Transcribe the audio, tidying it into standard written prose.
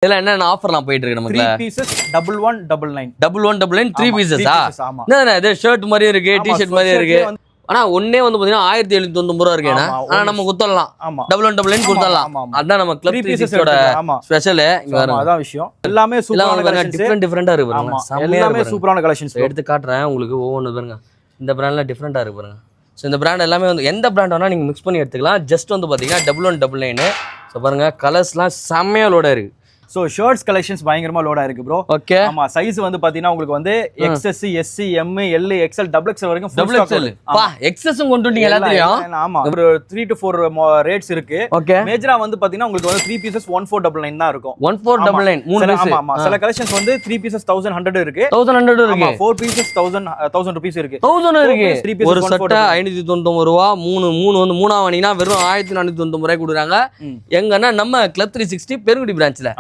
இதெல்லாம் என்னென்ன ஆஃபர்லாம் போயிட்டு இருக்கு நமக்கு? 3 pieces 1199. 1199 3 பீசஸா? ஆமா. என்ன இது ஷர்ட் மாதிரியே இருக்கு, டி-ஷர்ட் மாதிரியே இருக்கு. ஆனா ஒண்ணே வந்து பாத்தீங்கன்னா 1799 ரூபா இருக்கு. ஆனா நம்ம குத்தலாம். 1199 குத்தலாம். அதான் நம்ம கிளப் 360 ஸ்பெஷல். இங்க பாருங்க. அதான் விஷயம். எல்லாமே சூப்பரான கலெக்ஷன்ஸ். டிஃபரெண்டா இருக்கு பாருங்க. எல்லாமே சூப்பரான கலெக்ஷன்ஸ். எடுத்து காட்டுறேன் உங்களுக்கு ஒவ்வொன்னு பாருங்க. இந்த பிராண்ட்ல டிஃபரெண்டா இருக்கு பாருங்க. ஸோ இந்த பிராண்ட் எல்லாமே வந்து எந்த பிராண்ட் வேணா நீங்க மிக்ஸ் பண்ணி எடுத்துக்கலாம். ஜஸ்ட் வந்து பாத்தீங்கன்னா 1199. ஸோ பாருங்க கலர்ஸ்லாம் செம்மையா லோட இருக்கு. சோ ஷர்ட்ஸ் கலெக்ஷன்ஸ் பயங்கரமா லோடா இருக்கு ப்ரோ. ஓகே. ஆமா சைஸ் வந்து பாத்தீங்கன்னா உங்களுக்கு வந்து XS, SC, M, L, XL, XXL வரைக்கும் ஃபுல் ஸ்டாக் இருக்கு. பா XSம் கொண்டு வந்தீங்க எல்லாத்தையும். ஆமா. ஒரு 3 to 4 ரேட்ஸ் இருக்கு. ஓகே. மேஜரா வந்து பாத்தீங்கன்னா உங்களுக்கு வந்து 3 pieces 1499 தான் இருக்கும். 1499 மூணு பீஸ். ஆமா. சில கலெக்ஷன்ஸ் வந்து 3 pieces 1100 இருக்கு. 1100 இருக்கு. 4 pieces 1000 rupees இருக்கு. 1000 இருக்கு. ஒரு சட்டை 599 ரூபா. மூணு வந்து மூணா வாங்கினா வெறும் 1499 ரூபாய் கொடுக்குறாங்க. எங்கன்னா நம்ம கிளப் 360 பெருங்குடி பிரான்ச்ல.